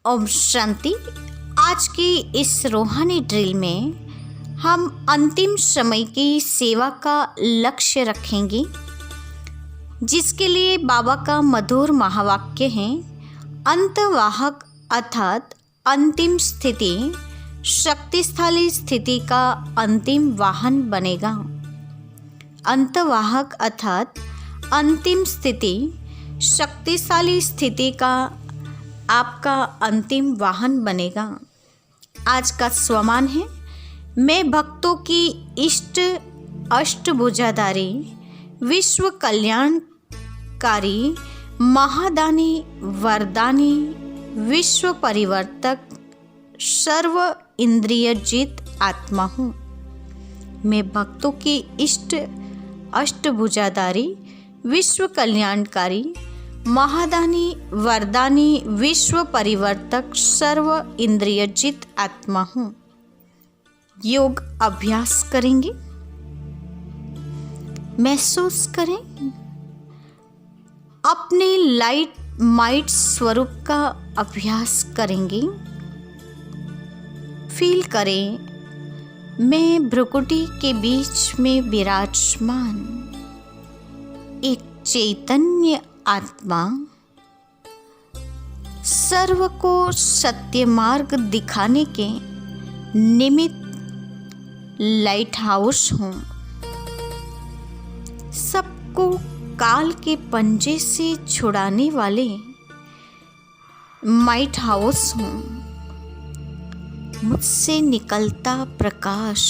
ओम शांति। आज की इस रूहानी ड्रिल में हम अंतिम समय की सेवा का लक्ष्य रखेंगे, जिसके लिए बाबा का मधुर महावाक्य है, अंतवाहक अर्थात अंतिम स्थिति शक्तिशाली स्थिति का अंतिम वाहन बनेगा। अंतवाहक अर्थात अंतिम स्थिति शक्तिशाली स्थिति का आपका अंतिम वाहन बनेगा। आज का स्वमान है, मैं भक्तों की इष्ट अष्टभुजाधारी विश्व कल्याणकारी महादानी वरदानी विश्व परिवर्तक सर्व इंद्रियजित आत्मा हूँ। मैं भक्तों की इष्ट अष्टभुजाधारी विश्व कल्याणकारी महादानी वरदानी विश्व परिवर्तक सर्व इंद्रियजित आत्मा हूँ। योग अभ्यास करेंगे। महसूस करें अपने लाइट माइट स्वरूप का अभ्यास करेंगे। फील करें मैं भ्रुकुटी के बीच में विराजमान एक चैतन्य आत्मा, सर्व को सत्य मार्ग दिखाने के निमित्त लाइट हाउस हूँ। सबको काल के पंजे से छुड़ाने वाले माइट हाउस हूँ। मुझसे निकलता प्रकाश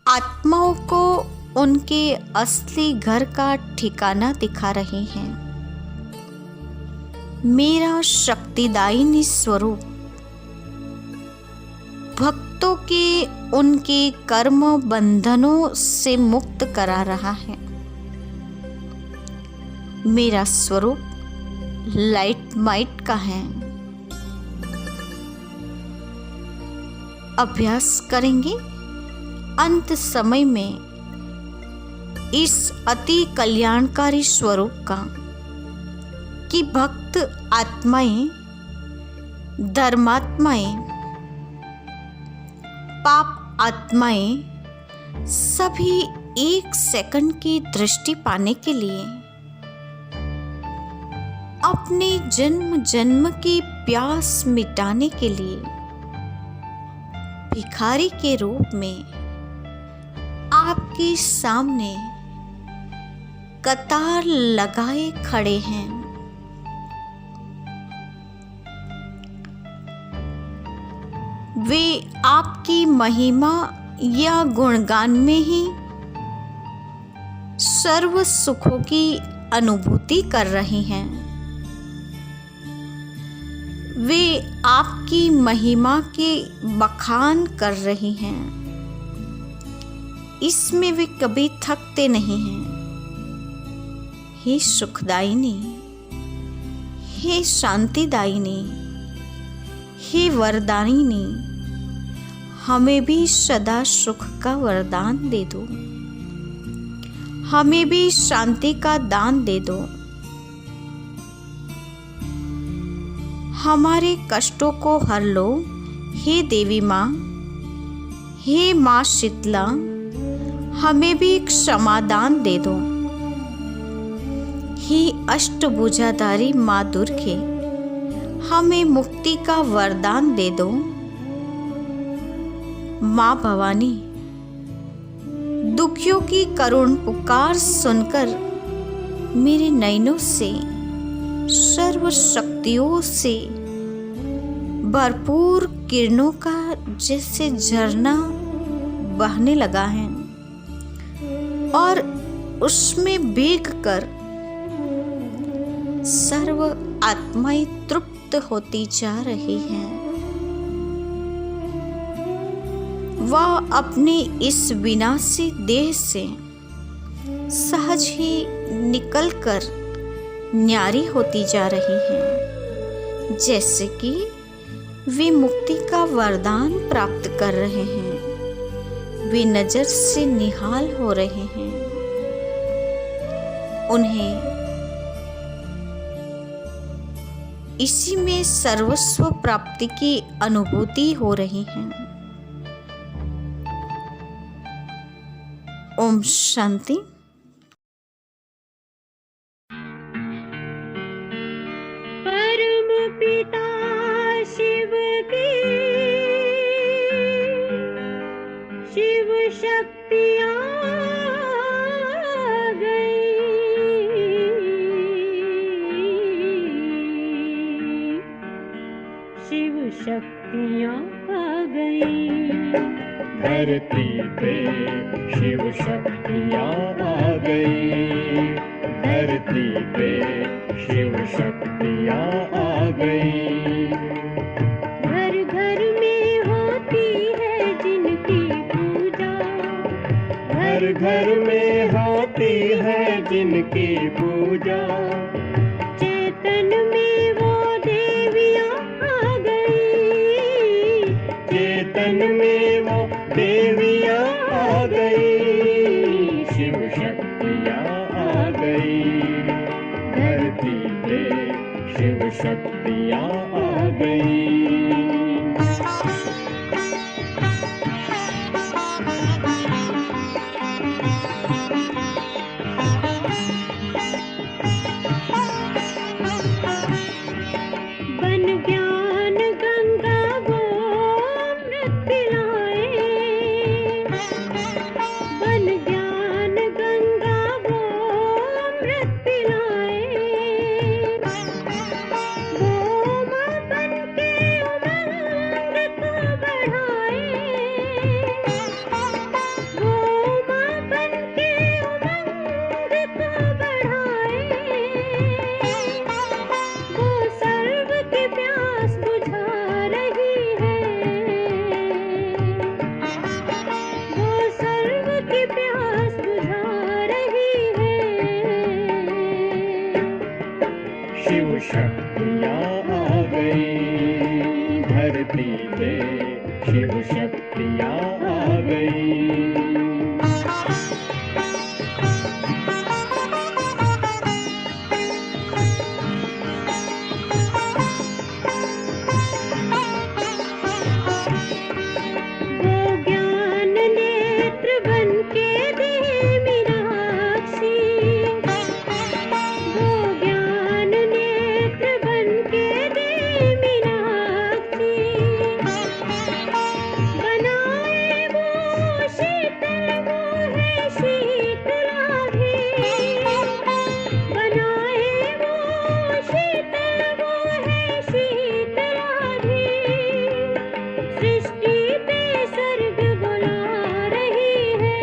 आत्माओं को उनके असली घर का ठिकाना दिखा रहे हैं। मेरा शक्तिदायिनी स्वरूप भक्तों के उनके कर्म बंधनों से मुक्त करा रहा है। मेरा स्वरूप लाइट माइट का है। अभ्यास करेंगे अंत समय में इस अति कल्याणकारी स्वरूप का, कि भक्त आत्माएं, धर्मात्माएं, पाप आत्माएं सभी एक सेकंड की दृष्टि पाने के लिए अपने जन्म जन्म की प्यास मिटाने के लिए भिखारी के रूप में आपके सामने कतार लगाए खड़े हैं। वे आपकी महिमा या गुणगान में ही सर्व सुखों की अनुभूति कर रहे हैं। वे आपकी महिमा के बखान कर रहे हैं। इसमें वे कभी थकते नहीं हैं। हे सुखदायिनी, हे शांतिदायिनी, हे वरदायिनी, हमें भी सदा सुख का वरदान दे दो। हमें भी शांति का दान दे दो। हमारे कष्टों को हर लो हे देवी माँ, हे माँ शीतला, हमें भी क्षमादान दे दो। हे अष्टभुजाधारी माँ दुर्गे, हमें मुक्ति का वरदान दे दो। माँ भवानी, दुखियों की करुण पुकार सुनकर मेरे नयनों से सर्व शक्तियों से भरपूर किरणों का जैसे झरना बहने लगा है और उसमें भीग कर सर्व आत्माएं तृप्त होती जा रही हैं। वह अपने इस विनाशी देह से सहज ही निकलकर न्यारी होती जा रही हैं, जैसे कि वे मुक्ति का वरदान प्राप्त कर रहे हैं। वे नजर से निहाल हो रहे हैं। उन्हें इसी में सर्वस्व प्राप्ति की अनुभूति हो रही है। ओम शांति। परम पिता शिव की शिव शक्तियाँ गई, शिव शक्तियाँ आ गई। धरती पे शिव शक्तियाँ आ गई, धरती पे शिव शक्तियाँ आ गई। घर घर में होती है जिनकी पूजा, घर घर में होती है जिनकी पूजा। चेतन में वो देवियाँ आ गई, चेतन में वो देवियाँ आ गई, शिव शक्तियाँ आ गई। धरती पे शिव शक्तियाँ आ गई। बन ज्ञान गंगा वो अमृत पिलाए, बन ज्ञान गंगा वो अमृत पिलाए। वो माँ बन के उमंग को बढ़ाए, वो माँ बन के उमंग को बढ़ाए। वो सर्व की प्यास बुझा रही है, वो सर्व की प्यास बुझा रही है। शिव शक्तियाँ आ गई, धरती पे शिव शक्तियाँ आ गई। वो ज्ञान नेत्र बन के दे मीनाक्षी, वो ज्ञान नेत्र बन के दे मीनाक्षी। बनाए वो शीतल वो है शीतलाधि, बनाए वो शीतल वो है शीतलाधि। सृष्टि पे सर्ग बुला रही है,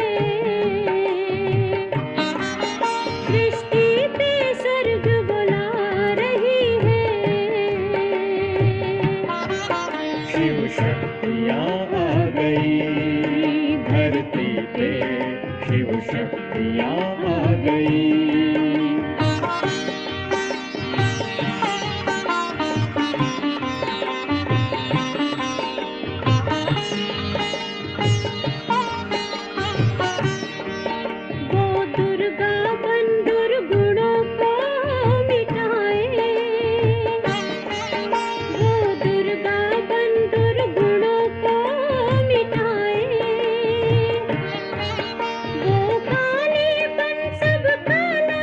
सृष्टि पे सर्ग बुला रही है। शिव शक्तियाँ आ गई, धरती पे शिव शक्तियाँ आ गई। वो दुर्गा बन दुर्गुणों को मिटाए, वो दुर्गा बन दुर्गुणों को मिटाए। वो काली बन सब काला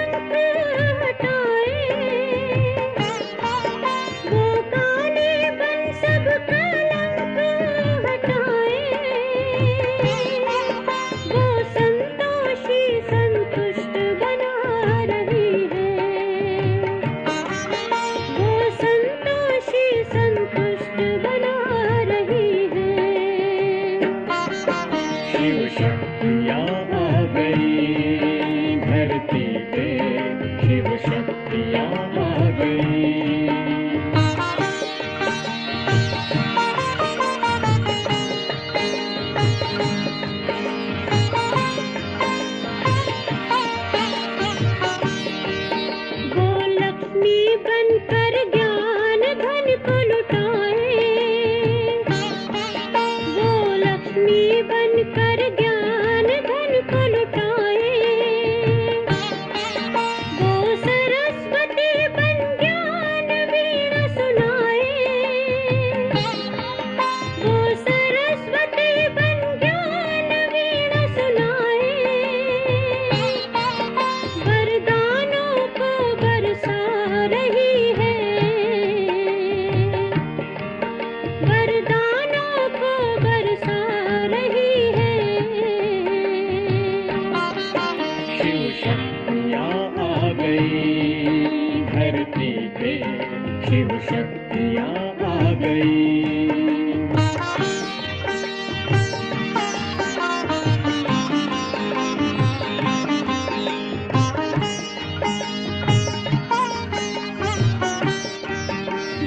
शिव शक्तियाँ आ गई।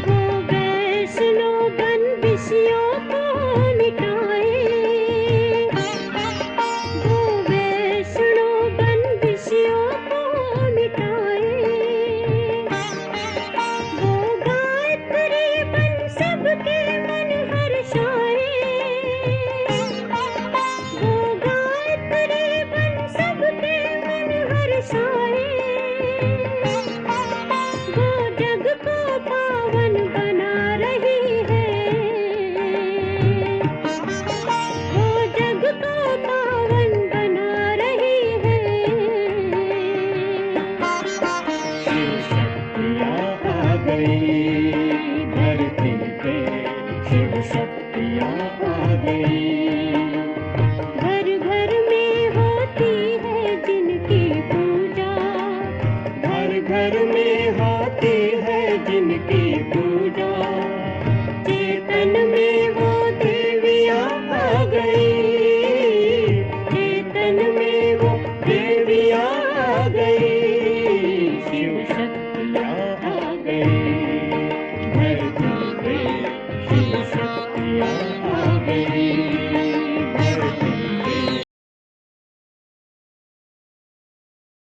वो वैष्णो बंदिशियों को मिटाए, वो वैष्णो बंदिशियों को मिटाए, वो गायत्री बन सबके मन हर्षाए, वो गायत्री बन सबके मन हर्षाए, वो जग को पावन बना रही है, वो जग को पावन बना रही है। शिव शक्तियाँ आ गई धरती पे, शिव शक्तियाँ आ गई। घर घर में होती है जिनकी पूजा, घर घर में होती है जिनकी पूजा, चेतन में वो देवियाँ आ गई, चेतन में वो देवियाँ आ गई। शिव शक्तियाँ आ गई धरती पे, शिव शक्तियाँ